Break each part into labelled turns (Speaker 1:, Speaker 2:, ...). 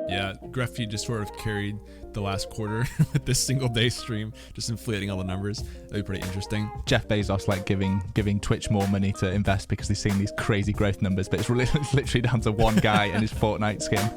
Speaker 1: Yeah, TheGrefg just sort of carried the last quarter with this single day stream, just inflating all the numbers. That'd be pretty interesting.
Speaker 2: Jeff Bezos giving Twitch more money to invest because he's seeing these crazy growth numbers, but it's literally down to one guy and his Fortnite skin.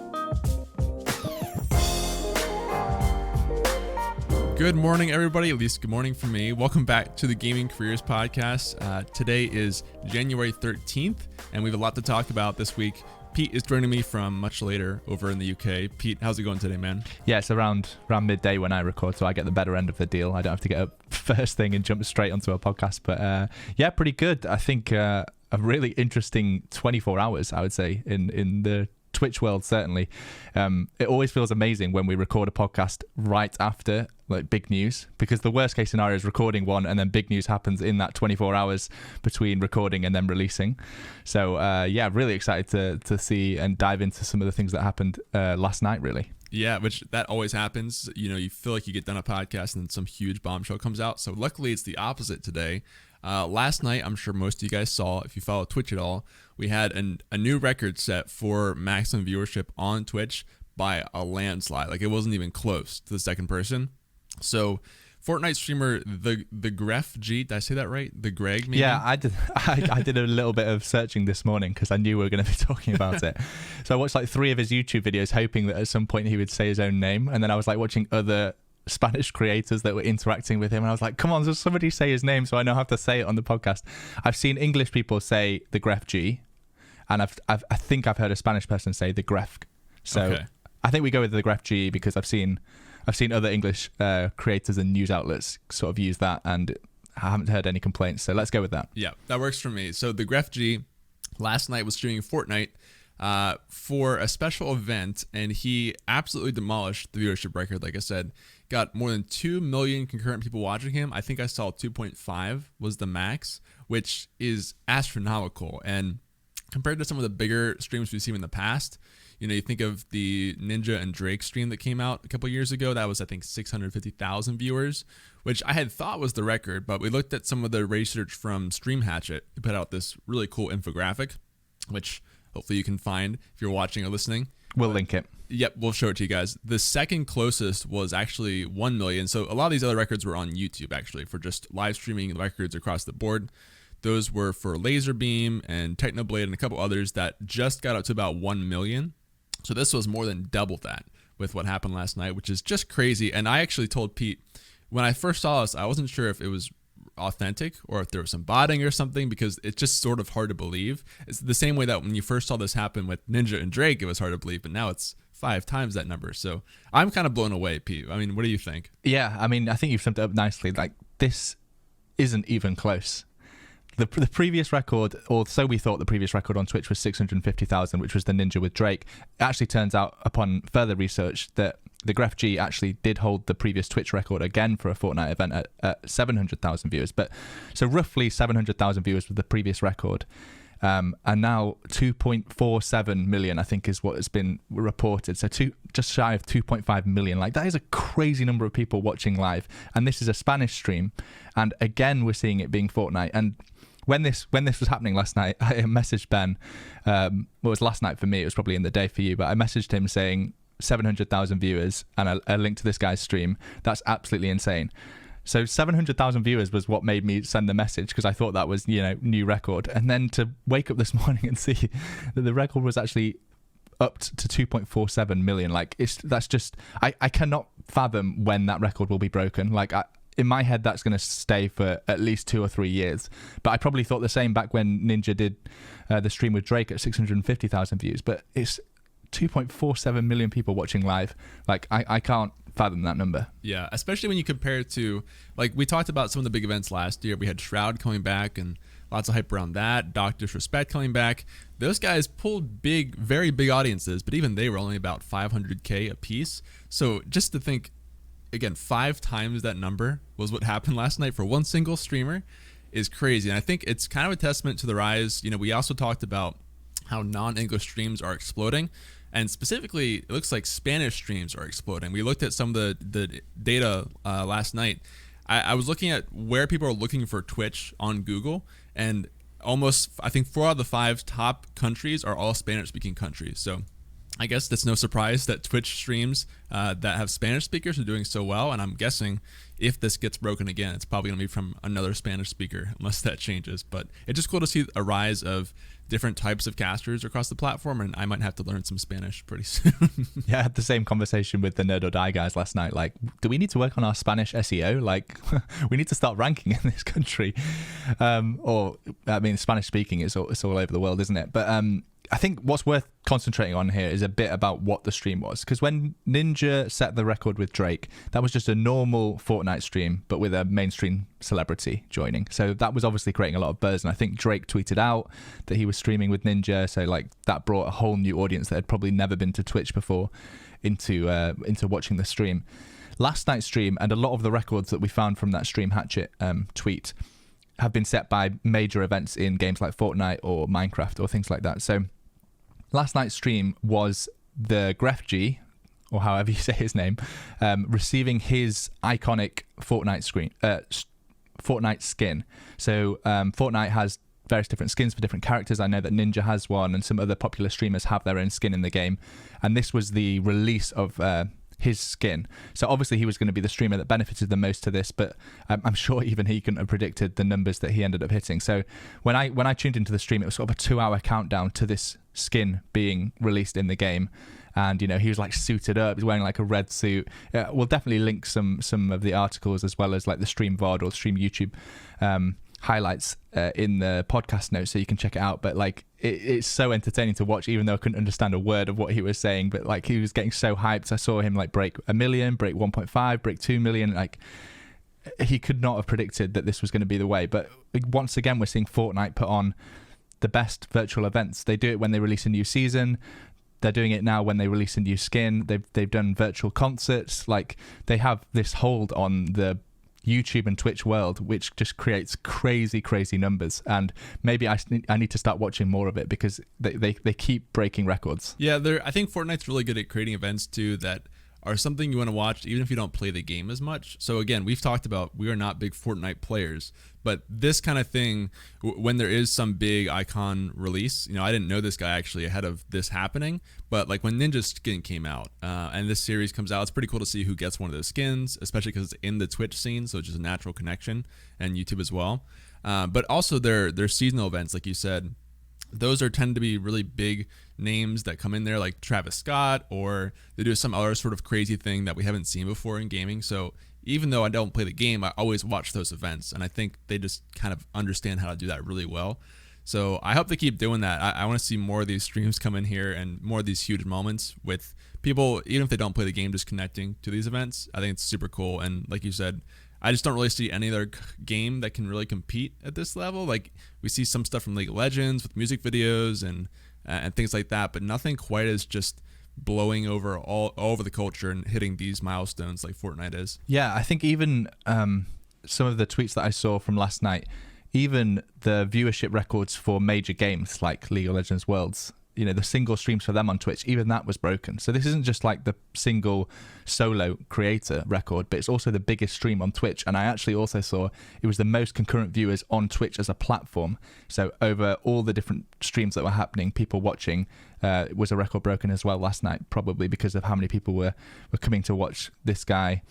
Speaker 1: Good morning, everybody. At least good morning from me. Welcome back to the Gaming Careers Podcast. Today is January 13th, and we have a lot to talk about this week. Pete is joining me from much later over in the UK. Pete, how's it going today, man?
Speaker 2: Yeah, it's around midday when I record, so I get the better end of the deal. I don't have to get up first thing and jump straight onto a podcast. But yeah, pretty good. I think a really interesting 24 hours, I would say, in the Twitch world, certainly. It always feels amazing when we record a podcast right after like big news, because the worst case scenario is recording one and then big news happens in that 24 hours between recording and then releasing. So yeah, really excited to see and dive into some of the things that happened last night, really.
Speaker 1: Yeah, which that always happens. You know, you feel like you get done a podcast and then some huge bombshell comes out. So luckily it's the opposite today. Last night, I'm sure most of you guys saw, if you follow Twitch at all, we had a new record set for maximum viewership on Twitch by a landslide. Like, it wasn't even close to the second person. So Fortnite streamer TheGrefg, did I say that right? TheGrefg, maybe?
Speaker 2: Yeah, I did. I did a little bit of searching this morning because I knew we were going to be talking about it. So I watched like 3 of his YouTube videos, hoping that at some point he would say his own name. And then I was like watching other Spanish creators that were interacting with him, and I was like, come on, does somebody say his name so I know how to say it on the podcast? I've seen English people say TheGrefg, and I think I've heard a Spanish person say TheGrefg. So okay. I think we go with TheGrefg because I've seen other English creators and news outlets sort of use that, and I haven't heard any complaints. So let's go with that.
Speaker 1: Yeah, that works for me. So TheGrefg last night was streaming Fortnite for a special event, and he absolutely demolished the viewership record. Like I said, got more than 2 million concurrent people watching him. I think I saw 2.5 was the max, which is astronomical. And compared to some of the bigger streams we've seen in the past, you know, you think of the Ninja and Drake stream that came out a couple years ago. That was, I think, 650,000 viewers, which I had thought was the record. But we looked at some of the research from Stream Hatchet. They put out this really cool infographic, which hopefully you can find if you're watching or listening.
Speaker 2: We'll link it.
Speaker 1: Yep, we'll show it to you guys. The second closest was actually 1 million. So a lot of these other records were on YouTube, actually, for just live streaming records across the board. Those were for Laserbeam and Technoblade and a couple others that just got up to about 1 million. So this was more than double that with what happened last night, which is just crazy. And I actually told Pete, when I first saw this, I wasn't sure if it was authentic or if there was some botting or something, because it's just sort of hard to believe. It's the same way that when you first saw this happen with Ninja and Drake, it was hard to believe, but now it's 5 times that number. So I'm kind of blown away, Pete. I mean, what do you think?
Speaker 2: Yeah, I mean, I think you've summed it up nicely. Like, this isn't even close. The previous record, or so we thought, the previous record on Twitch was 650,000, which was the Ninja with Drake. It actually turns out, upon further research, that TheGrefg actually did hold the previous Twitch record again for a Fortnite event at 700,000 viewers. But so roughly 700,000 viewers was the previous record. And now 2.47 million, I think, is what has been reported. So just shy of 2.5 million. Like, that is a crazy number of people watching live. And this is a Spanish stream. And again, we're seeing it being Fortnite. And when this was happening last night, I messaged Ben. Well, it was last night for me. It was probably in the day for you. But I messaged him saying 700,000 viewers and a link to this guy's stream. That's absolutely insane. So 700,000 viewers was what made me send the message, because I thought that was, you know, new record. And then to wake up this morning and see that the record was actually up to 2.47 million. Like, that's just, I cannot fathom when that record will be broken. Like, in my head, that's going to stay for at least 2 or 3 years. But I probably thought the same back when Ninja did the stream with Drake at 650,000 views. But it's 2.47 million people watching live. Like, I can't fathom that number.
Speaker 1: Yeah, especially when you compare it to, like, we talked about some of the big events last year. We had Shroud coming back and lots of hype around that. Dr. Disrespect coming back. Those guys pulled big, very big audiences, but even they were only about 500K a piece. So just to think, again, 5 times that number was what happened last night for one single streamer is crazy. And I think it's kind of a testament to the rise. You know, we also talked about how non-English streams are exploding. And specifically, it looks like Spanish streams are exploding. We looked at some of the data last night. I was looking at where people are looking for Twitch on Google, and almost, I think 4 out of the 5 top countries are all Spanish-speaking countries. So I guess that's no surprise that Twitch streams that have Spanish speakers are doing so well, and I'm guessing if this gets broken again, it's probably going to be from another Spanish speaker, unless that changes. But it's just cool to see a rise of different types of casters across the platform, and I might have to learn some Spanish pretty soon.
Speaker 2: Yeah, I had the same conversation with the Nerd or Die guys last night. Like, do we need to work on our Spanish SEO? Like, we need to start ranking in this country. Spanish speaking is it's all over the world, isn't it? But I think what's worth concentrating on here is a bit about what the stream was. Because when Ninja set the record with Drake, that was just a normal Fortnite stream, but with a mainstream celebrity joining. So that was obviously creating a lot of buzz. And I think Drake tweeted out that he was streaming with Ninja. So like that brought a whole new audience that had probably never been to Twitch before into watching the stream. Last night's stream, and a lot of the records that we found from that Stream Hatchet tweet have been set by major events in games like Fortnite or Minecraft or things like that. So last night's stream was TheGrefg, or however you say his name, receiving his iconic Fortnite skin. So Fortnite has various different skins for different characters. I know that Ninja has one, and some other popular streamers have their own skin in the game. And this was the release of his skin. So obviously he was going to be the streamer that benefited the most to this, but I'm sure even he couldn't have predicted the numbers that he ended up hitting. So when I tuned into the stream, it was sort of a 2-hour countdown to this skin being released in the game. And, he was like suited up. He's wearing like a red suit. We'll definitely link some of the articles as well as like the stream VOD or stream YouTube highlights in the podcast notes, so you can check it out. But like it's so entertaining to watch, even though I couldn't understand a word of what he was saying. But like he was getting so hyped. I saw him like break 1 million, break 1.5, break 2 million. Like he could not have predicted that this was going to be the way. But once again, we're seeing Fortnite put on the best virtual events. They do it when they release a new season. They're doing it now when they release a new skin. They've done virtual concerts. Like they have this hold on the YouTube and Twitch world, which just creates crazy numbers. And maybe I need to start watching more of it, because they keep breaking records.
Speaker 1: Yeah, I think Fortnite's really good at creating events too that are something you want to watch even if you don't play the game as much. So again, we've talked about we are not big Fortnite players, but this kind of thing, when there is some big icon release, I didn't know this guy actually ahead of this happening, but like when Ninja's skin came out and this series comes out, it's pretty cool to see who gets one of those skins, especially because it's in the Twitch scene, so it's just a natural connection, and YouTube as well. But also their seasonal events, like you said, those tend to be really big names that come in there, like Travis Scott, or they do some other sort of crazy thing that we haven't seen before in gaming. So even though I don't play the game, I always watch those events, and I think they just kind of understand how to do that really well. So I hope they keep doing that. I want to see more of these streams come in here and more of these huge moments with people, even if they don't play the game, just connecting to these events. I think it's super cool. And like you said, I just don't really see any other game that can really compete at this level. Like we see some stuff from League of Legends with music videos and things like that, but nothing quite as just blowing over all over the culture and hitting these milestones like Fortnite is.
Speaker 2: Yeah, I think even some of the tweets that I saw from last night, even the viewership records for major games like League of Legends Worlds, the single streams for them on Twitch, even that was broken. So this isn't just like the single solo creator record, but it's also the biggest stream on Twitch. And I actually also saw it was the most concurrent viewers on Twitch as a platform. So over all the different streams that were happening, people watching, was a record broken as well last night, probably because of how many people were coming to watch this guy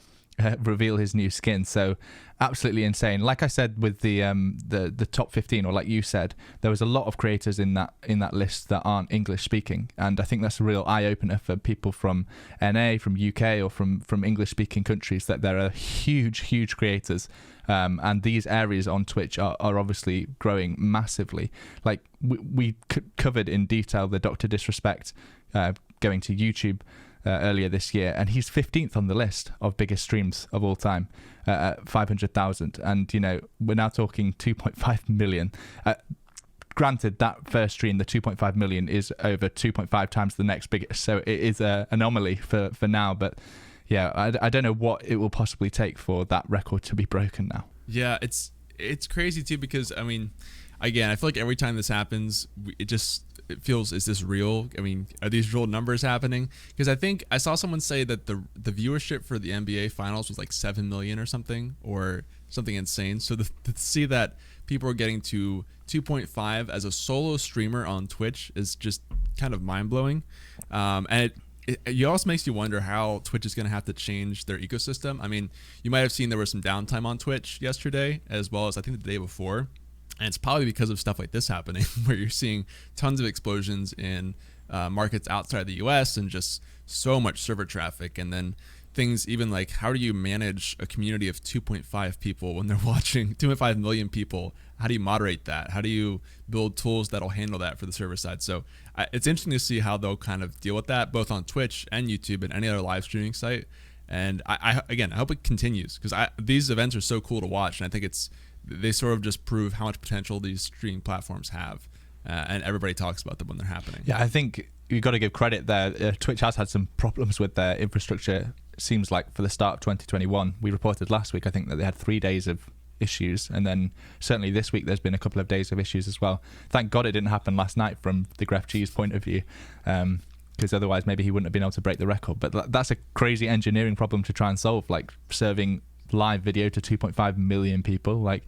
Speaker 2: reveal his new skin. So absolutely insane. Like I said with the top 15, or like you said, there was a lot of creators in that list that aren't English speaking, and I think that's a real eye opener for people from NA, from UK, or from English speaking countries, that there are huge creators, and these areas on Twitch are obviously growing massively. Like we covered in detail the Dr. Disrespect going to YouTube earlier this year, and he's 15th on the list of biggest streams of all time at 500,000, and we're now talking 2.5 million. Granted, that first stream, the 2.5 million, is over 2.5 times the next biggest, so it is an anomaly for now, but yeah, I don't know what it will possibly take for that record to be broken now.
Speaker 1: Yeah, it's crazy too, because I mean, again, I feel like every time this happens, it feels, is this real? I mean, are these real numbers happening? Because I think I saw someone say that the viewership for the NBA finals was like 7 million or something insane. So to see that people are getting to 2.5 as a solo streamer on Twitch is just kind of mind blowing. And it also makes you wonder how Twitch is going to have to change their ecosystem. I mean, you might have seen there was some downtime on Twitch yesterday, as well as I think the day before. And it's probably because of stuff like this happening, where you're seeing tons of explosions in markets outside the US and just so much server traffic. And then things even like, how do you manage a community of 2.5 people when they're watching 2.5 million people? How do you moderate that? How do you build tools that'll handle that for the server side? So it's interesting to see how they'll kind of deal with that, both on Twitch and YouTube and any other live streaming site. And I hope it continues, because these events are so cool to watch. And I think they sort of just prove how much potential these streaming platforms have. And everybody talks about them when they're happening.
Speaker 2: Yeah, I think you've got to give credit there. Twitch has had some problems with their infrastructure. Seems like for the start of 2021, we reported last week, I think, that they had 3 days of issues, and then certainly this week there's been a couple of days of issues as well. Thank God it didn't happen last night from TheGrefg's point of view, because otherwise maybe he wouldn't have been able to break the record. But that's a crazy engineering problem to try and solve, like serving live video to 2.5 million people. Like,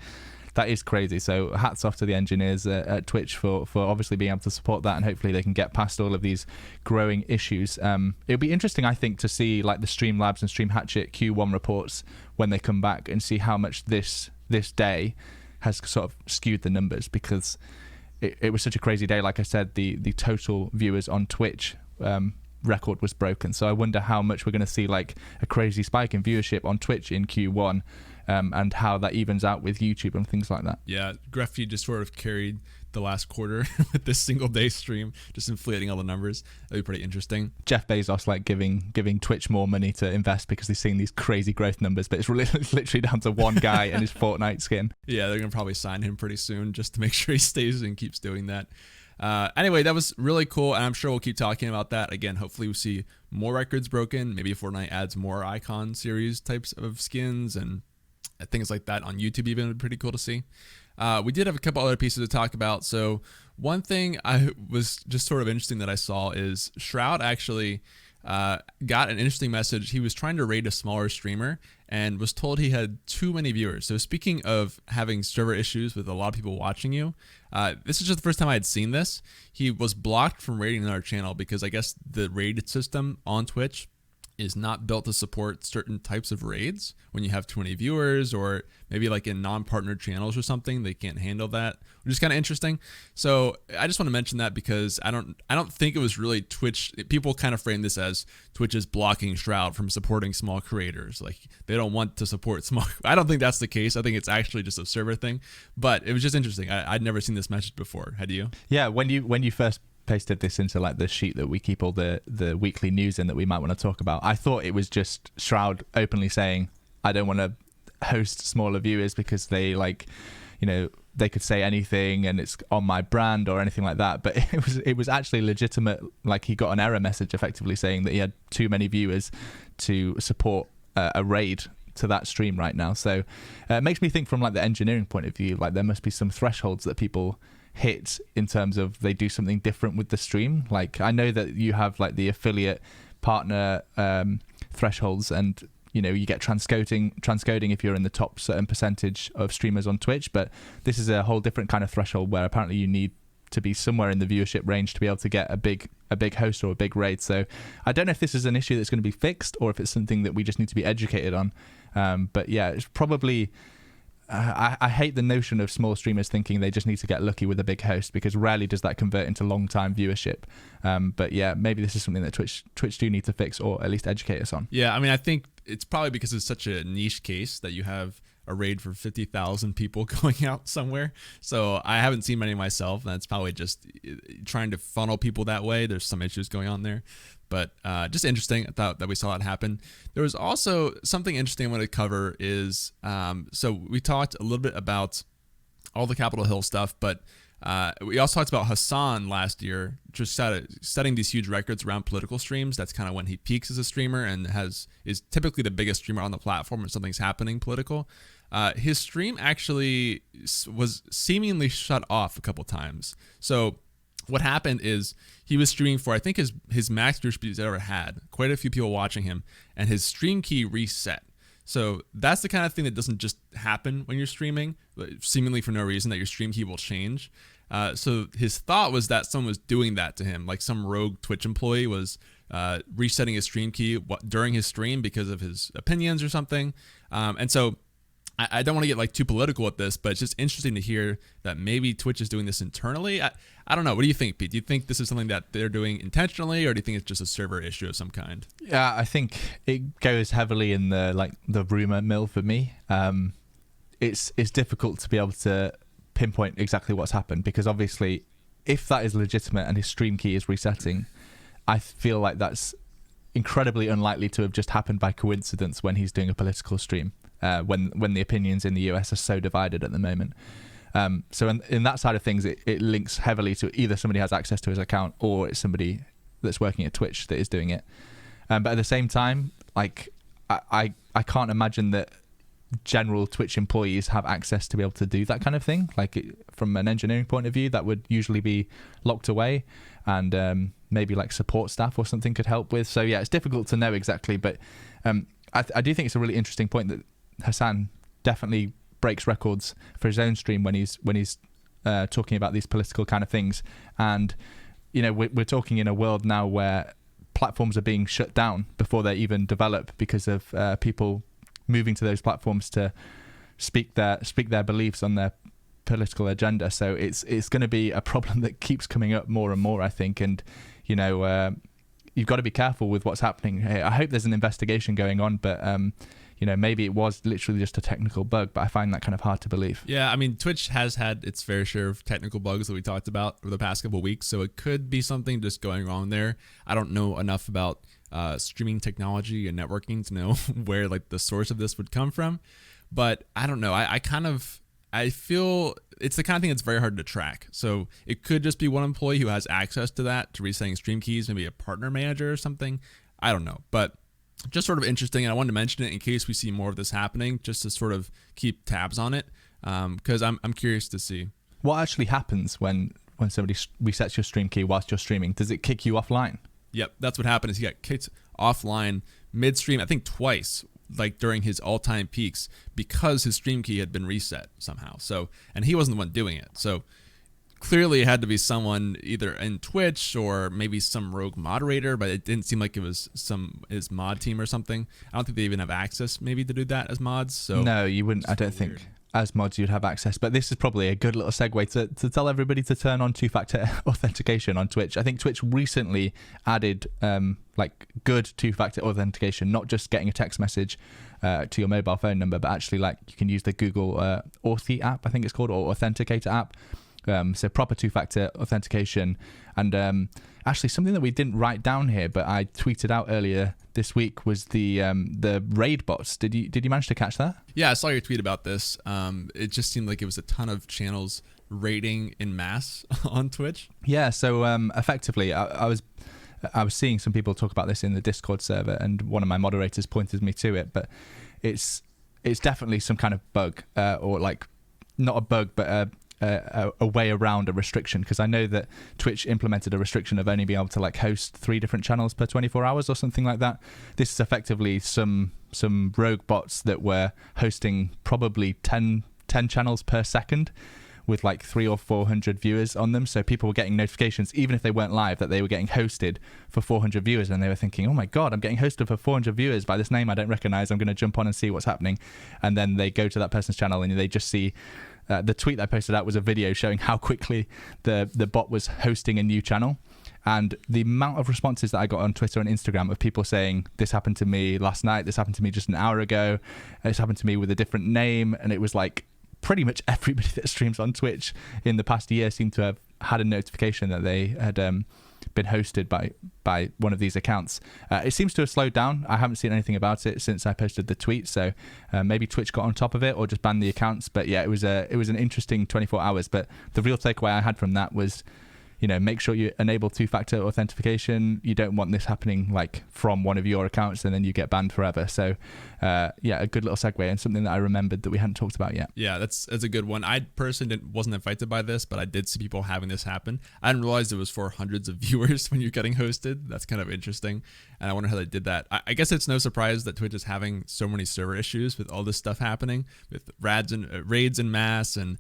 Speaker 2: that is crazy. So hats off to the engineers at Twitch for obviously being able to support that, and hopefully they can get past all of these growing issues. It'll be interesting, I think, to see like the Streamlabs and Stream Hatchet Q1 reports when they come back, and see how much this day has sort of skewed the numbers, because it was such a crazy day. Like I said, the total viewers on Twitch record was broken. So I wonder how much we're going to see like a crazy spike in viewership on Twitch in Q1, and how that evens out with YouTube and things like that.
Speaker 1: Yeah, TheGrefg just sort of carried the last quarter with this single day stream, just inflating all the numbers. That'd be pretty interesting.
Speaker 2: Jeff Bezos like giving Twitch more money to invest because he's seeing these crazy growth numbers, but it's literally down to one guy and his Fortnite skin.
Speaker 1: Yeah, they're gonna probably sign him pretty soon just to make sure he stays and keeps doing that. Anyway, that was really cool, and I'm sure we'll keep talking about that. Again, hopefully we see more records broken. Maybe Fortnite adds more icon series types of skins and things like that on YouTube. Even would be pretty cool to see. We did have a couple other pieces to talk about. So one thing I was just sort of interesting that I saw is Shroud actually got an interesting message. He was trying to raid a smaller streamer and was told he had too many viewers. So speaking of having server issues with a lot of people watching you, this is just the first time I had seen this. He was blocked from raiding another channel because I guess the raid system on Twitch is not built to support certain types of raids. When you have 20 viewers, or maybe like in non-partnered channels or something, they can't handle that, which is kind of interesting. So I just want to mention that because I don't think it was really Twitch. People kind of frame this as Twitch is blocking Shroud from supporting small creators. Like they don't want to support small. I don't think that's the case. I think it's actually just a server thing, but it was just interesting. I'd never seen this message before. Had you?
Speaker 2: Yeah, when you first pasted this into like the sheet that we keep all the weekly news in that we might want to talk about, I thought it was just Shroud openly saying, I don't want to host smaller viewers because they like, you know, they could say anything and it's on my brand or anything like that. But it was actually legitimate. Like he got an error message effectively saying that he had too many viewers to support a raid to that stream right now. So it makes me think from like the engineering point of view, like there must be some thresholds that people hit in terms of they do something different with the stream. Like I know that you have like the affiliate partner thresholds, and you know you get transcoding if you're in the top certain percentage of streamers on Twitch, but this is a whole different kind of threshold where apparently you need to be somewhere in the viewership range to be able to get a big host or a big raid. So I don't know if this is an issue that's going to be fixed or if it's something that we just need to be educated on, but yeah, it's probably I hate the notion of small streamers thinking they just need to get lucky with a big host, because rarely does that convert into long-time viewership. But yeah, maybe this is something that Twitch do need to fix, or at least educate us on.
Speaker 1: Yeah, I mean, I think it's probably because it's such a niche case that you have a raid for 50,000 people going out somewhere. So I haven't seen many myself. That's probably just trying to funnel people that way. There's some issues going on there. But just interesting. I thought that we saw it happen. There was also something interesting I want to cover is, so we talked a little bit about all the Capitol Hill stuff, but we also talked about Hassan last year, just setting these huge records around political streams. That's kind of when he peaks as a streamer and is typically the biggest streamer on the platform when something's happening political. His stream actually was seemingly shut off a couple times. So what happened is he was streaming for, I think, his max viewership he's ever had. Quite a few people watching him, and his stream key reset. So that's the kind of thing that doesn't just happen when you're streaming, seemingly for no reason, that your stream key will change. So his thought was that someone was doing that to him, like some rogue Twitch employee was resetting his stream key during his stream because of his opinions or something. And so I don't want to get like too political with this, but it's just interesting to hear that maybe Twitch is doing this internally. I don't know. What do you think, Pete? Do you think this is something that they're doing intentionally, or do you think it's just a server issue of some kind?
Speaker 2: Yeah, I think it goes heavily in the rumor mill for me. It's difficult to be able to pinpoint exactly what's happened, because obviously if that is legitimate and his stream key is resetting, I feel like that's incredibly unlikely to have just happened by coincidence when he's doing a political stream, when the opinions in the US are so divided at the moment. So in that side of things, it links heavily to either somebody has access to his account or it's somebody that's working at Twitch that is doing it. But at the same time, like I can't imagine that general Twitch employees have access to be able to do that kind of thing. Like from an engineering point of view, that would usually be locked away, and maybe like support staff or something could help with. So yeah, it's difficult to know exactly, but I do think it's a really interesting point that Hassan definitely breaks records for his own stream when he's talking about these political kind of things. And you know, we're talking in a world now where platforms are being shut down before they even develop because of people moving to those platforms to speak their beliefs on their political agenda. So it's going to be a problem that keeps coming up more and more, I think. And you know, you've got to be careful with what's happening. I hope there's an investigation going on, but you know, maybe it was literally just a technical bug, but I find that kind of hard to believe.
Speaker 1: Yeah, I mean, Twitch has had its fair share of technical bugs that we talked about over the past couple of weeks, so it could be something just going wrong there. I don't know enough about streaming technology and networking to know where like the source of this would come from, but I don't know. I feel it's the kind of thing that's very hard to track. So it could just be one employee who has access to that, to resetting stream keys, maybe a partner manager or something. I don't know, but just sort of interesting. And I wanted to mention it in case we see more of this happening, just to sort of keep tabs on it, because I'm curious to see
Speaker 2: what actually happens when somebody resets your stream key whilst you're streaming. Does it kick you offline?
Speaker 1: Yep, that's what happened. Is he got kicked offline midstream, I think twice, like during his all-time peaks, because his stream key had been reset somehow. So, and he wasn't the one doing it. So clearly it had to be someone either in Twitch or maybe some rogue moderator, but it didn't seem like it was his mod team or something. I don't think they even have access maybe to do that as mods. So
Speaker 2: no, you wouldn't. I don't think as mods you'd have access, but this is probably a good little segue to tell everybody to turn on two-factor authentication on Twitch. I think Twitch recently added like good two-factor authentication, not just getting a text message to your mobile phone number, but actually like you can use the Google Authy app, I think it's called, or Authenticator app. So proper two-factor authentication. And actually something that we didn't write down here, but I tweeted out earlier this week, was the raid bots. Did you manage to catch that?
Speaker 1: Yeah, I saw your tweet about this. It just seemed like it was a ton of channels raiding in mass on Twitch.
Speaker 2: Yeah, so effectively I was seeing some people talk about this in the Discord server, and one of my moderators pointed me to it, but it's definitely some kind of bug, or like not a bug, but a way around a restriction, because I know that Twitch implemented a restriction of only being able to like host 3 different channels per 24 hours or something like that. This is effectively some rogue bots that were hosting probably 10 channels per second with like 300 or 400 viewers on them. So people were getting notifications, even if they weren't live, that they were getting hosted for 400 viewers, and they were thinking, oh my god, I'm getting hosted for 400 viewers by this name I don't recognize. I'm going to jump on and see what's happening. And then they go to that person's channel and they just see the tweet that I posted out was a video showing how quickly the bot was hosting a new channel. And the amount of responses that I got on Twitter and Instagram of people saying, this happened to me last night, this happened to me just an hour ago, this happened to me with a different name. And it was like pretty much everybody that streams on Twitch in the past year seemed to have had a notification that they had been hosted by one of these accounts. It seems to have slowed down. I haven't seen anything about it since I posted the tweet, so maybe Twitch got on top of it or just banned the accounts. But yeah, it was an interesting 24 hours. But the real takeaway I had from that was, make sure you enable two-factor authentication. You don't want this happening like from one of your accounts and then you get banned forever. So a good little segue and something that I remembered that we hadn't talked about yet.
Speaker 1: Yeah, that's a good one. I personally wasn't affected by this, but I did see people having this happen. I didn't realize it was for hundreds of viewers when you're getting hosted. That's kind of interesting, and I wonder how they did that. I guess it's no surprise that Twitch is having so many server issues with all this stuff happening, with raids en masse and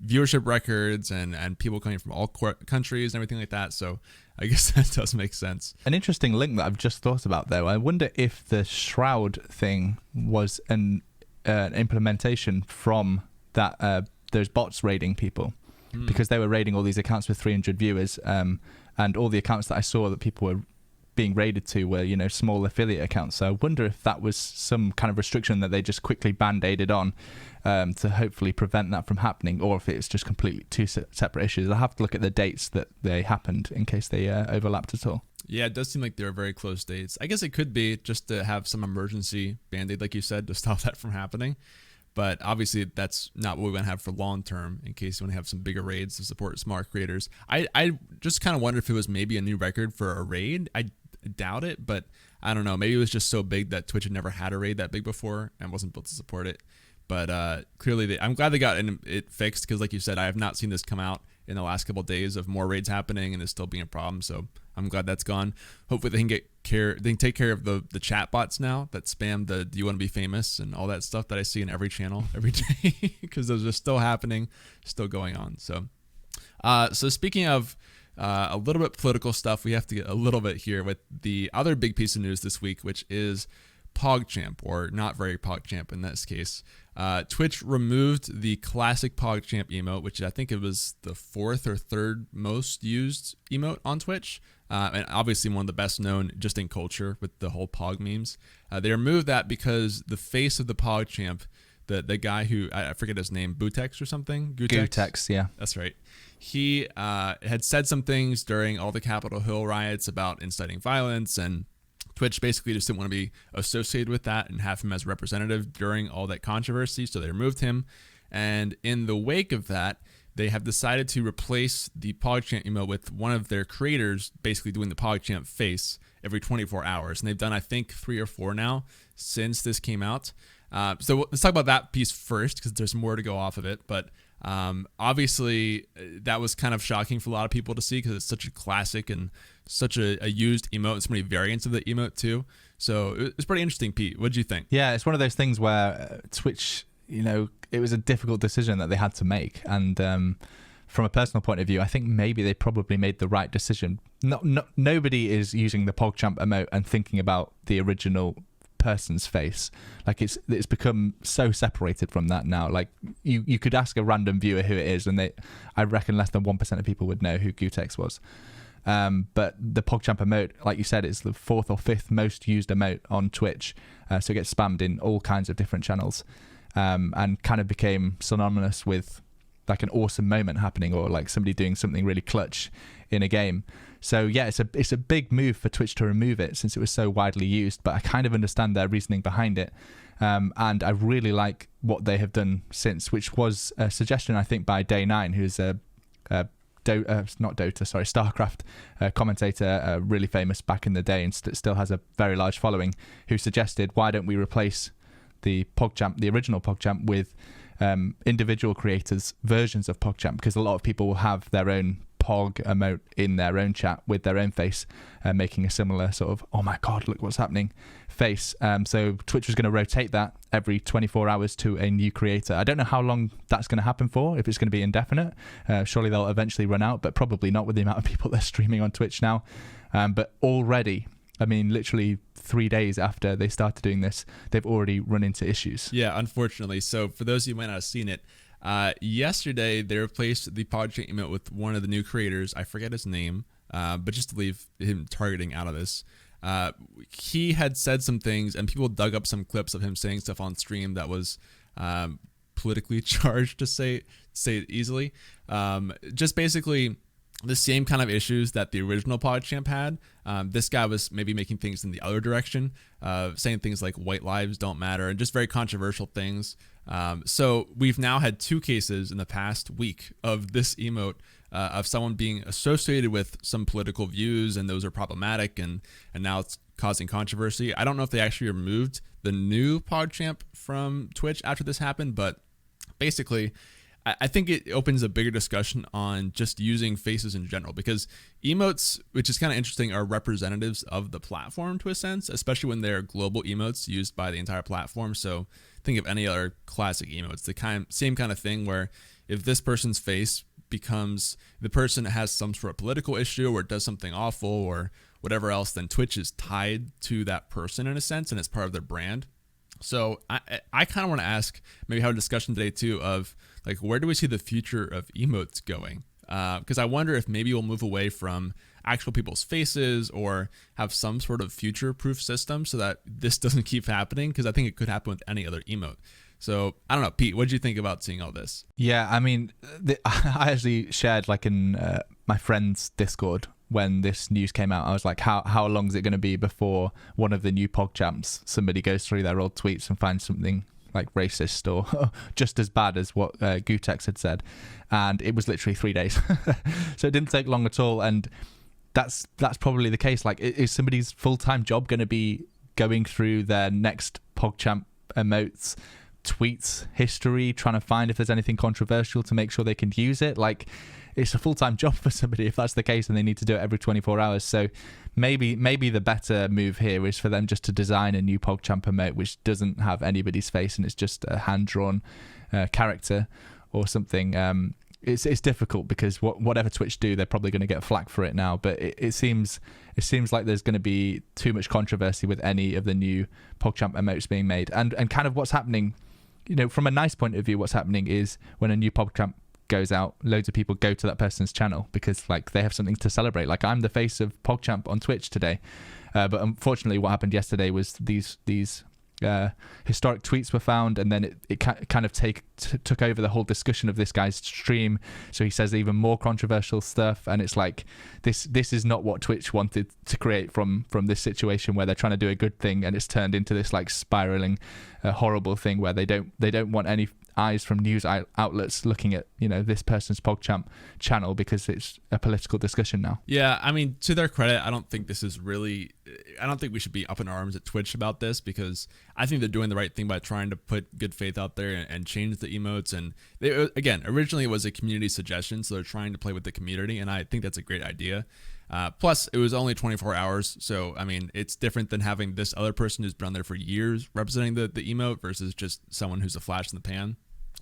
Speaker 1: viewership records and people coming from all countries and everything like that. So I guess that does make sense.
Speaker 2: An interesting link that I've just thought about, though. I wonder if the Shroud thing was an implementation from that those bots raiding people, because they were raiding all these accounts with 300 viewers, and all the accounts that I saw that people were being raided to were, small affiliate accounts. So I wonder if that was some kind of restriction that they just quickly band-aided on to hopefully prevent that from happening, or if it's just completely two separate issues. I'll have to look at the dates that they happened in case they overlapped at all.
Speaker 1: Yeah, it does seem like they're very close dates. I guess it could be just to have some emergency band-aid, like you said, to stop that from happening. But obviously, that's not what we want to have for long term, in case you want to have some bigger raids to support smart creators. I just kind of wondered if it was maybe a new record for a raid. I doubt it, but I don't know. Maybe it was just so big that Twitch had never had a raid that big before and wasn't built to support it. But clearly, I'm glad they got it fixed, because like you said, I have not seen this come out in the last couple of days of more raids happening and it's still being a problem. So I'm glad that's gone. Hopefully they can take care of the chat bots now that spam the "do you want to be famous" and all that stuff that I see in every channel every day, because those are still happening, still going on. So speaking of a little bit political stuff, we have to get a little bit here with the other big piece of news this week, which is PogChamp, or not Very PogChamp in this case. Twitch removed the classic PogChamp emote, which I think it was the 4th or 3rd most used emote on Twitch, and obviously one of the best known just in culture with the whole Pog memes. They removed that because the face of the PogChamp, the guy who, I forget his name, Butex or something?
Speaker 2: Gutex, yeah.
Speaker 1: That's right. He had said some things during all the Capitol Hill riots about inciting violence, and Twitch basically just didn't want to be associated with that and have him as representative during all that controversy, so they removed him. And in the wake of that, they have decided to replace the PogChamp emote with one of their creators basically doing the PogChamp face every 24 hours. And they've done, I think, 3 or 4 now since this came out. So let's talk about that piece first, because there's more to go off of it. But obviously, that was kind of shocking for a lot of people to see, because it's such a classic and such a used emote, and so many variants of the emote too. So it's pretty interesting. Pete, what did you think?
Speaker 2: Yeah, it's one of those things where Twitch, it was a difficult decision that they had to make. And from a personal point of view, I think maybe they probably made the right decision. Nobody is using the PogChamp emote and thinking about the original person's face. Like it's become so separated from that now. Like you could ask a random viewer who it is, and I reckon less than 1% of people would know who Gutex was. But the PogChamp emote, like you said, is the 4th or 5th most used emote on Twitch, so it gets spammed in all kinds of different channels, and kind of became synonymous with like an awesome moment happening, or like somebody doing something really clutch in a game. So yeah, it's a big move for Twitch to remove it, since it was so widely used, but I kind of understand their reasoning behind it. And I really like what they have done since, which was a suggestion, I think, by Day9, who's StarCraft commentator, really famous back in the day, and still has a very large following, who suggested, why don't we replace the PogChamp, the original PogChamp, with individual creators' versions of PogChamp, because a lot of people will have their own Pog emote in their own chat with their own face, making a similar sort of, oh my god, look what's happening face. So Twitch was going to rotate that every 24 hours to a new creator. I don't know how long that's going to happen for, if it's going to be indefinite. Surely they'll eventually run out, but probably not with the amount of people they're streaming on Twitch now. But already, I mean, literally 3 days after they started doing this, they've already run into issues.
Speaker 1: Yeah, unfortunately. So for those of you who might not have seen it, yesterday they replaced the PogChamp emote with one of the new creators. I forget his name, but just to leave him targeting out of this, he had said some things, and people dug up some clips of him saying stuff on stream that was politically charged, to say it easily. Just basically the same kind of issues that the original PogChamp had. This guy was maybe making things in the other direction, saying things like white lives don't matter, and just very controversial things. So we've now had 2 cases in the past week of this emote of someone being associated with some political views, and those are problematic, and now it's causing controversy. I don't know if they actually removed the new PogChamp from Twitch after this happened, but basically, I think it opens a bigger discussion on just using faces in general, because emotes, which is kind of interesting, are representatives of the platform to a sense, especially when they're global emotes used by the entire platform. So think of any other classic emotes, the same kind of thing where if this person's face becomes the person that has some sort of political issue or does something awful or whatever else, then Twitch is tied to that person in a sense, and it's part of their brand. So I kind of want to ask, maybe have a discussion today too of like, where do we see the future of emotes going? Because I wonder if maybe we'll move away from actual people's faces or have some sort of future-proof system so that this doesn't keep happening, because I think it could happen with any other emote. So I don't know, Pete, what did you think about seeing all this?
Speaker 2: Yeah, I mean, I actually shared like in my friend's Discord when this news came out. I was like, how long is it going to be before one of the new PogChamps, somebody goes through their old tweets and finds something like racist or just as bad as what Gutex had said? And it was literally 3 days. So it didn't take long at all. And that's probably the case. Like, is somebody's full-time job going to be going through their next PogChamp emotes tweets history, trying to find if there's anything controversial to make sure they can use it? Like, it's a full-time job for somebody if that's the case, and they need to do it every 24 hours. So maybe the better move here is for them just to design a new PogChamp emote which doesn't have anybody's face and it's just a hand-drawn character or something. It's difficult because whatever Twitch do, they're probably going to get flack for it now. But it seems like there's going to be too much controversy with any of the new PogChamp emotes being made. And kind of what's happening, you know, from a nice point of view, what's happening is when a new PogChamp goes out, loads of people go to that person's channel because like they have something to celebrate. Like, I'm the face of PogChamp on Twitch today. But unfortunately, what happened yesterday was these historic tweets were found, and then it kind of took over the whole discussion of this guy's stream. So he says even more controversial stuff, and it's like this is not what Twitch wanted to create from this situation where they're trying to do a good thing, and it's turned into this like spiraling horrible thing where they don't want any eyes from news outlets looking at, you know, this person's PogChamp channel because it's a political discussion now.
Speaker 1: Yeah, I mean, to their credit, I don't think we should be up in arms at Twitch about this, because I think they're doing the right thing by trying to put good faith out there and change the emotes. And again, originally it was a community suggestion, so they're trying to play with the community, and I think that's a great idea. Plus, it was only 24 hours, so I mean, it's different than having this other person who's been on there for years representing the emote versus just someone who's a flash in the pan.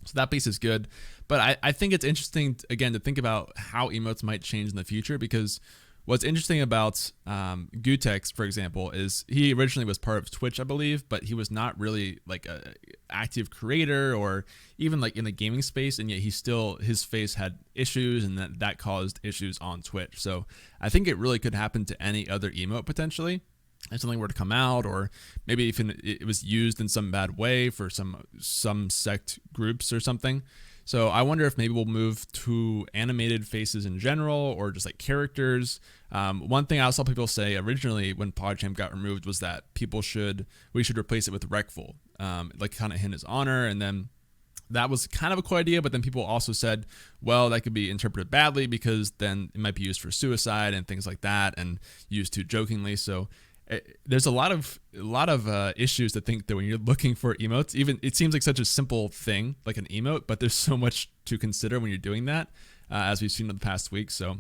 Speaker 1: So that piece is good. But I think it's interesting, again, to think about how emotes might change in the future, because what's interesting about Gutex, for example, is he originally was part of Twitch, I believe, but he was not really like a active creator or even like in the gaming space, and yet his face had issues, and that caused issues on Twitch. So I think it really could happen to any other emote potentially. If something were to come out, or maybe if it was used in some bad way for some sect groups or something. So I wonder if maybe we'll move to animated faces in general, or just like characters. One thing I saw people say originally when PogChamp got removed was that we should replace it with Recful, like kind of in his honor. And then that was kind of a cool idea, but then people also said, well, that could be interpreted badly because then it might be used for suicide and things like that, and used too jokingly. So there's a lot of issues to think that when you're looking for emotes, even it seems like such a simple thing like an emote, but there's so much to consider when you're doing that, as we've seen in the past week. So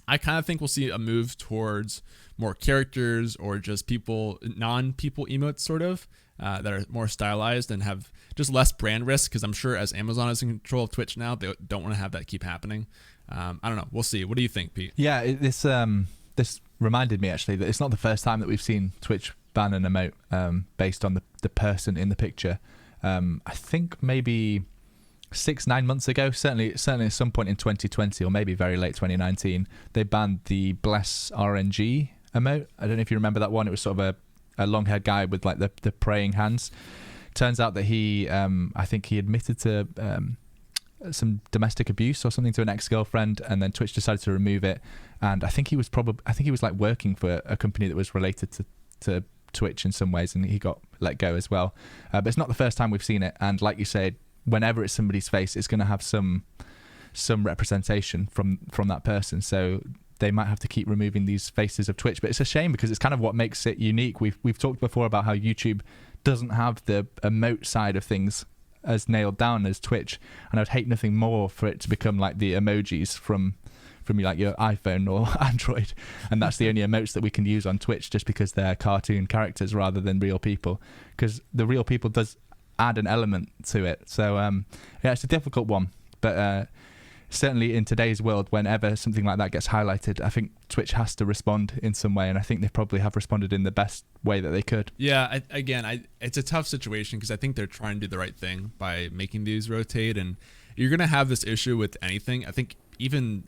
Speaker 1: I kind of think we'll see a move towards more characters or just non-people emotes sort of, that are more stylized and have just less brand risk, because I'm sure as Amazon is in control of Twitch now, they don't want to have that keep happening. I don't know. We'll see. What do you think, Pete?
Speaker 2: Yeah, this reminded me actually that it's not the first time that we've seen Twitch ban an emote based on the person in the picture. I think maybe 6-9 months ago, certainly at some point in 2020 or maybe very late 2019, they banned the Bless RNG emote. I don't know if you remember that one. It was sort of a long-haired guy with like the praying hands. Turns out that he, I think he admitted to some domestic abuse or something to an ex-girlfriend, and then Twitch decided to remove it. And I think he was like working for a company that was related to Twitch in some ways, and he got let go as well. But it's not the first time we've seen it, and like you said, whenever it's somebody's face, it's going to have some some representation from that person. So they might have to keep removing these faces of Twitch, but it's a shame because it's kind of what makes it unique. We've talked before about how YouTube doesn't have the emote side of things as nailed down as Twitch, and I'd hate nothing more for it to become like the emojis from like your iPhone or Android, and that's the only emotes that we can use on Twitch just because they're cartoon characters rather than real people, because the real people does add an element to it. So yeah, it's a difficult one, but certainly in today's world, whenever something like that gets highlighted, I think Twitch has to respond in some way, and I think they probably have responded in the best way that they could.
Speaker 1: Yeah, it's a tough situation because I think they're trying to do the right thing by making these rotate, and you're going to have this issue with anything. I think even,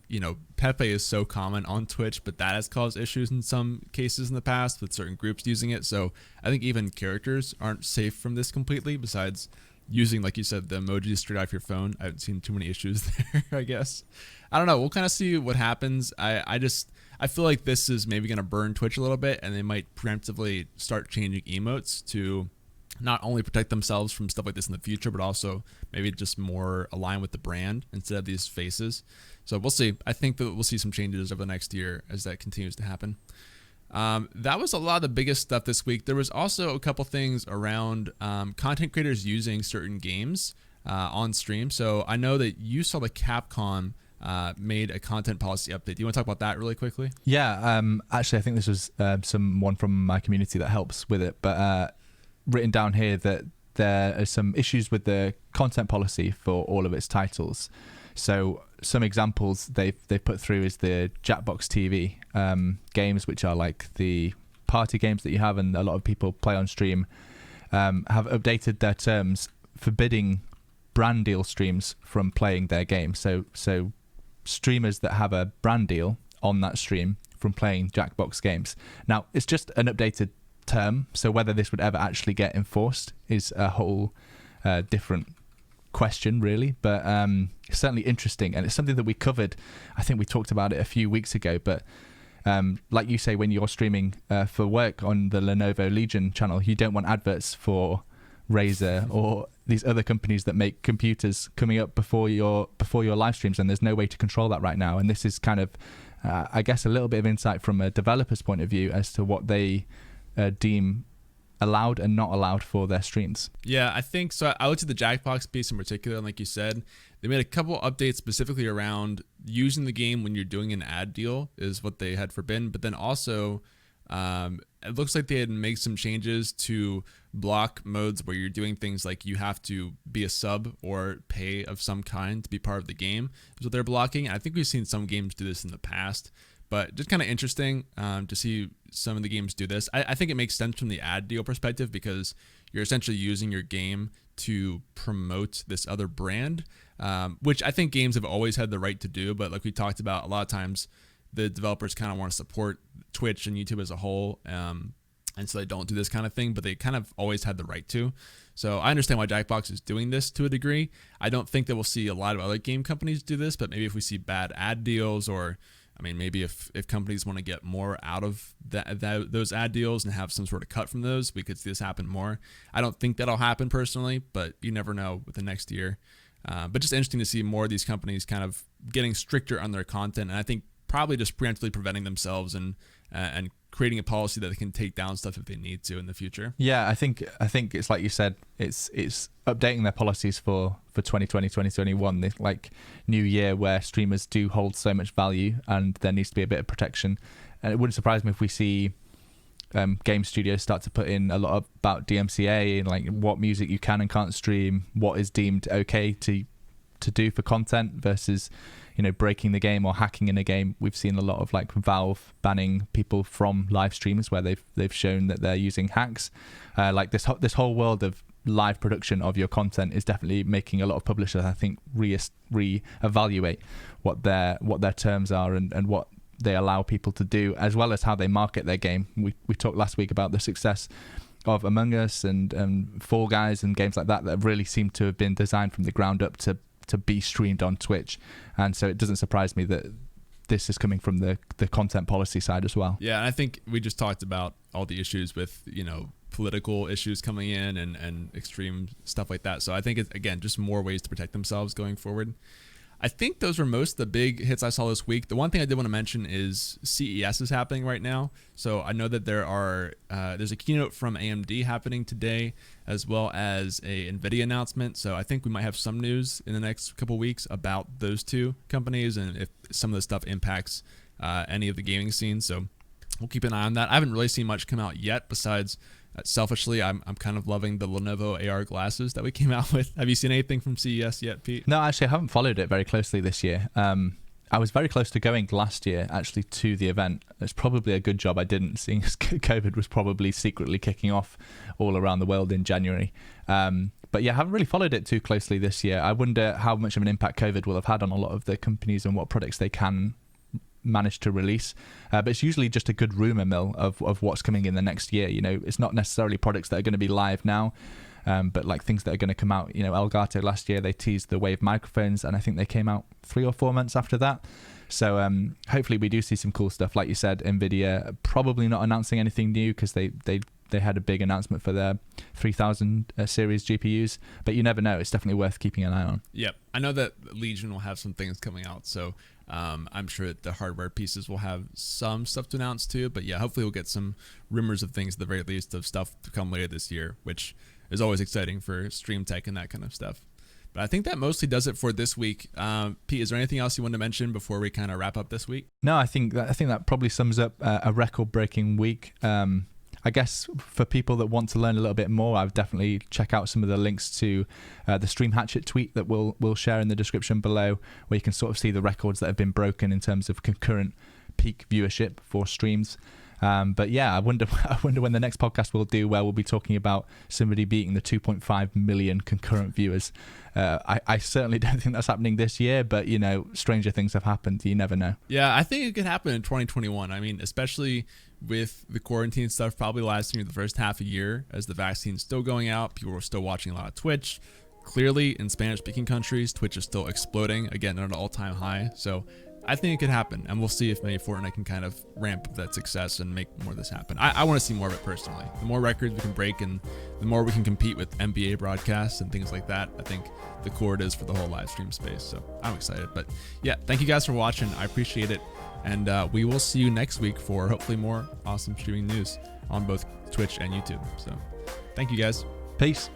Speaker 1: Pepe is so common on Twitch, but that has caused issues in some cases in the past with certain groups using it. So I think even characters aren't safe from this completely, besides using, like you said, the emojis straight off your phone. I haven't seen too many issues there, I guess. I don't know. We'll kind of see what happens. I feel like this is maybe going to burn Twitch a little bit, and they might preemptively start changing emotes to not only protect themselves from stuff like this in the future, but also maybe just more align with the brand instead of these faces. So we'll see. I think that we'll see some changes over the next year as that continues to happen. That was a lot of the biggest stuff this week. There was also a couple things around content creators using certain games on stream. So I know that you saw the Capcom made a content policy update. Do you want to talk about that really quickly?
Speaker 2: Yeah, actually, I think this was someone from my community that helps with it, but written down here that there are some issues with the content policy for all of its titles. So some examples they've put through is the Jackbox TV games, which are like the party games that you have and a lot of people play on stream, have updated their terms forbidding brand deal streams from playing their game. So streamers that have a brand deal on that stream from playing Jackbox games. Now, it's just an updated term, so whether this would ever actually get enforced is a whole different question, really, but certainly interesting, and it's something that we covered. I think we talked about it a few weeks ago, but like you say, when you're streaming for work on the Lenovo Legion channel, you don't want adverts for Razer or these other companies that make computers coming up before your live streams, and there's no way to control that right now. And this is kind of I guess a little bit of insight from a developer's point of view as to what they deem allowed and not allowed for their streams.
Speaker 1: Yeah, I think so. I looked at the Jackbox piece in particular, and like you said, they made a couple updates specifically around using the game when you're doing an ad deal is what they had forbidden, but then also it looks like they had made some changes to block modes where you're doing things like you have to be a sub or pay of some kind to be part of the game is what they're blocking. I think we've seen some games do this in the past, but just kind of interesting to see some of the games do this. I think it makes sense from the ad deal perspective because you're essentially using your game to promote this other brand, which I think games have always had the right to do. But like we talked about, a lot of times the developers kind of want to support Twitch and YouTube as a whole, and so they don't do this kind of thing, but they kind of always had the right to. So I understand why Jackbox is doing this to a degree. I don't think that we'll see a lot of other game companies do this, but maybe if we see bad ad deals, or I mean, maybe if companies want to get more out of those ad deals and have some sort of cut from those, we could see this happen more. I don't think that'll happen personally, but you never know with the next year. But just interesting to see more of these companies kind of getting stricter on their content, and I think probably just preemptively preventing themselves and creating a policy that they can take down stuff if they need to in the future.
Speaker 2: Yeah, I think it's like you said, it's updating their policies for 2020, 2021, this like new year where streamers do hold so much value and there needs to be a bit of protection. And it wouldn't surprise me if we see game studios start to put in a lot about DMCA and like what music you can and can't stream, what is deemed okay to do for content versus, you know, breaking the game or hacking in a game. We've seen a lot of like Valve banning people from live streams where they've shown that they're using hacks. Like this whole world of live production of your content is definitely making a lot of publishers, I think, re-evaluate what their terms are and what they allow people to do, as well as how they market their game. We talked last week about the success of Among Us and Fall Guys and games like that really seem to have been designed from the ground up to be streamed on Twitch, and so it doesn't surprise me that this is coming from the content policy side as well.
Speaker 1: Yeah, and I think we just talked about all the issues with, you know, political issues coming in and extreme stuff like that. So I think it's, again, just more ways to protect themselves going forward. I think those were most of the big hits I saw this week. The one thing I did want to mention is CES is happening right now. So I know that there's a keynote from AMD happening today, as well as a NVIDIA announcement. So I think we might have some news in the next couple weeks about those two companies and if some of the stuff impacts any of the gaming scene. So we'll keep an eye on that. I haven't really seen much come out yet besides selfishly, I'm kind of loving the Lenovo AR glasses that we came out with. Have you seen anything from CES yet, Pete?
Speaker 2: No, actually, I haven't followed it very closely this year. I was very close to going last year, actually, to the event. It's probably a good job I didn't, seeing as COVID was probably secretly kicking off all around the world in January. But yeah, I haven't really followed it too closely this year. I wonder how much of an impact COVID will have had on a lot of the companies and what products they can manage to release, but it's usually just a good rumor mill of what's coming in the next year. You know, it's not necessarily products that are going to be live now, but like things that are going to come out. You know, Elgato last year, they teased the Wave microphones, and I think they came out 3 or 4 months after that. So hopefully we do see some cool stuff. Like you said, NVIDIA probably not announcing anything new because they had a big announcement for their 3000 series GPUs, but you never know. It's definitely worth keeping an eye on.
Speaker 1: Yep. I know that Legion will have some things coming out, so I'm sure that the hardware pieces will have some stuff to announce too. But yeah, hopefully we'll get some rumors of things at the very least of stuff to come later this year, which is always exciting for stream tech and that kind of stuff. But I think that mostly does it for this week. Pete, is there anything else you want to mention before we kind of wrap up this week?
Speaker 2: No, I think that probably sums up a record-breaking week. I guess for people that want to learn a little bit more, I would definitely check out some of the links to the Stream Hatchet tweet that we'll share in the description below, where you can sort of see the records that have been broken in terms of concurrent peak viewership for streams. But yeah, I wonder when the next podcast we'll do, where we'll be talking about somebody beating the 2.5 million concurrent viewers. I certainly don't think that's happening this year, but you know, stranger things have happened. You never know.
Speaker 1: Yeah, I think it could happen in 2021. I mean, especially with the quarantine stuff probably lasting the first half a year as the vaccine's still going out. People are still watching a lot of Twitch. Clearly, in Spanish-speaking countries, Twitch is still exploding, again, at an all-time high. So I think it could happen, and we'll see if maybe Fortnite can kind of ramp up that success and make more of this happen. I want to see more of it personally. The more records we can break and the more we can compete with NBA broadcasts and things like that, I think the core it is for the whole live stream space. So I'm excited. But yeah, thank you guys for watching. I appreciate it. And we will see you next week for hopefully more awesome streaming news on both Twitch and YouTube. So thank you guys.
Speaker 2: Peace.